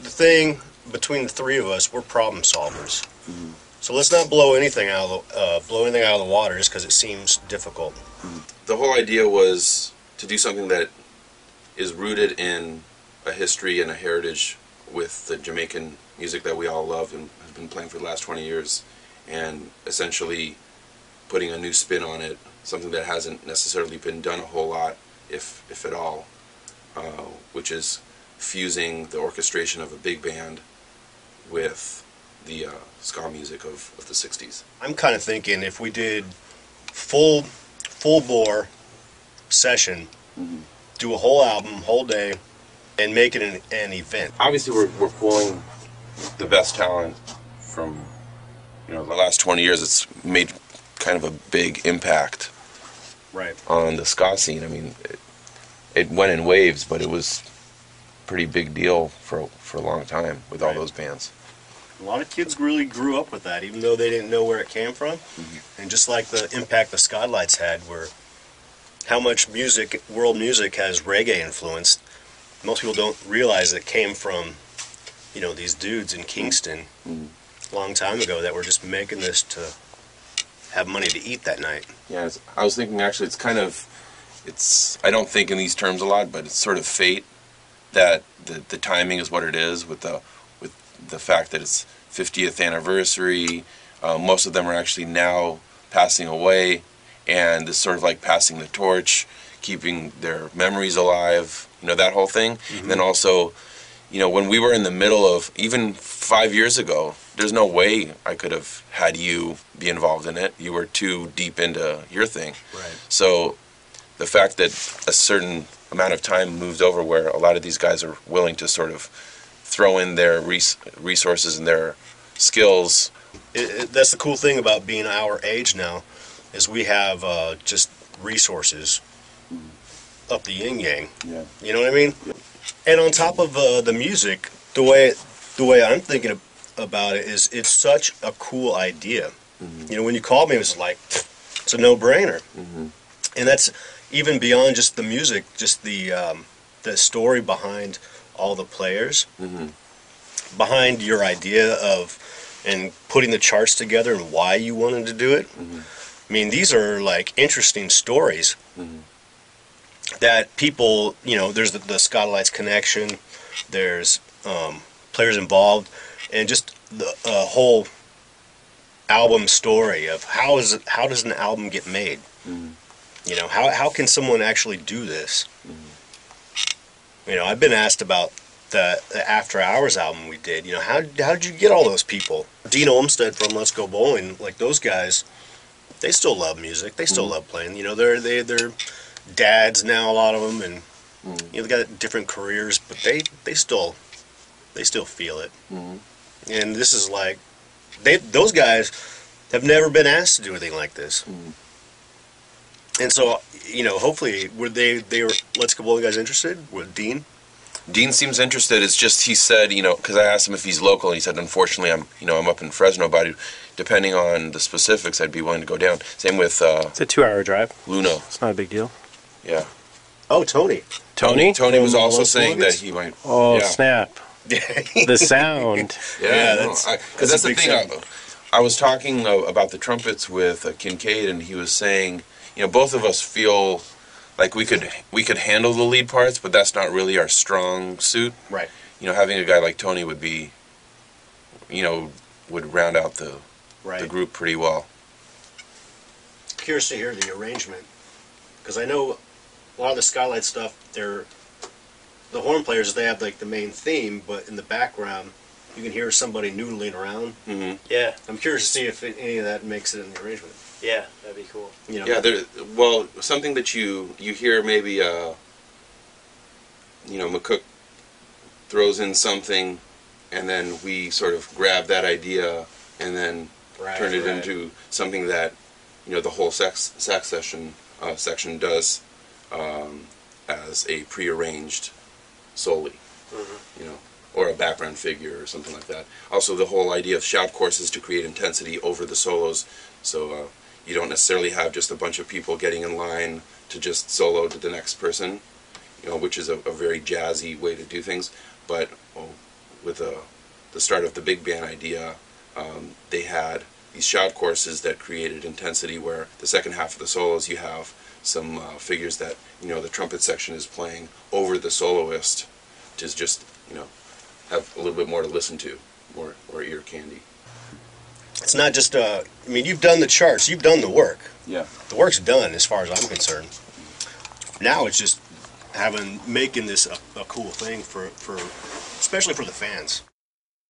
the thing between the three of us, we're problem solvers. Mm-hmm. So let's not blow anything out of the water just because it seems difficult. The whole idea was to do something that is rooted in a history and a heritage with the Jamaican music that we all love and have been playing for the last 20 years, and essentially putting a new spin on it, something that hasn't necessarily been done a whole lot, if at all, which is fusing the orchestration of a big band with the ska music of the 60s. I'm kind of thinking if we did full bore session, do a whole album, whole day, and make it an event. Obviously, we're pulling the best talent from the last 20 years. It's made kind of a big impact on the ska scene. I mean, it went in waves, but it was a pretty big deal for a long time with all those bands. A lot of kids really grew up with that, even though they didn't know where it came from. And just like the impact the Skylights had, where how much music, world music, has reggae influenced, most people don't realize it came from, these dudes in Kingston a long time ago that were just making this to have money to eat that night. Yeah, I was thinking actually I don't think in these terms a lot, but it's sort of fate that the timing is what it is with the fact that it's 50th anniversary. Most of them are actually now passing away, and it's sort of like passing the torch, keeping their memories alive, that whole thing. And then also, when we were in the middle of, even 5 years ago, there's no way I could have had you be involved in it. You were too deep into your thing. Right. So the fact that a certain amount of time moved over where a lot of these guys are willing to sort of throw in their resources and their skills. That's the cool thing about being our age now, is we have just resources up the yin yang. Yeah. You know what I mean? Yeah. And on top of the music, the way I'm thinking about it is it's such a cool idea. When you called me, it was like, it's a no-brainer. And that's even beyond just the music, just the story behind all the players, behind your idea of and putting the charts together and why you wanted to do it. I mean, these are like interesting stories that people, there's the Skylights connection, there's players involved, and just the whole album story of how does an album get made? How can someone actually do this? I've been asked about the After Hours album we did. How did you get all those people? Dean Olmsted from Let's Go Bowling, like those guys, they still love music. They still love playing. They're dads now, a lot of them, and they got different careers, but they still feel it. And this is like those guys have never been asked to do anything like this. And so, hopefully, were they were Let's Go Bowling guys interested? With Dean? Dean seems interested. It's just he said, because I asked him if he's local, and he said, unfortunately, I'm up in Fresno, but depending on the specifics, I'd be willing to go down. Same with it's a 2-hour drive. Luno. It's not a big deal. Yeah. Oh, Tony. Tony was also saying that he might. Oh, snap! The sound. Yeah, because that's the thing. I was talking about the trumpets with Kincaid, and he was saying, both of us feel like we could handle the lead parts, but that's not really our strong suit. Right. Having a guy like Tony would be, would round out the group pretty well. Curious to hear the arrangement, because I know a lot of the Skylight stuff, the horn players, they have like the main theme, but in the background you can hear somebody noodling around. Yeah. I'm curious to see if any of that makes it in the arrangement. Yeah, that'd be cool. Yeah, something that you hear maybe, McCook throws in something, and then we sort of grab that idea and then turn it into something that, the whole sax section does as a prearranged solely, or a background figure or something like that. Also, the whole idea of shout courses to create intensity over the solos, so you don't necessarily have just a bunch of people getting in line to just solo to the next person, which is a very jazzy way to do things, but with the start of the big band idea, they had these shout courses that created intensity, where the second half of the solos you have some figures that, the trumpet section is playing over the soloist to just, have a little bit more to listen to, more ear candy. It's not just, you've done the charts, you've done the work. Yeah. The work's done as far as I'm concerned. Now it's just making this a cool thing for especially for the fans.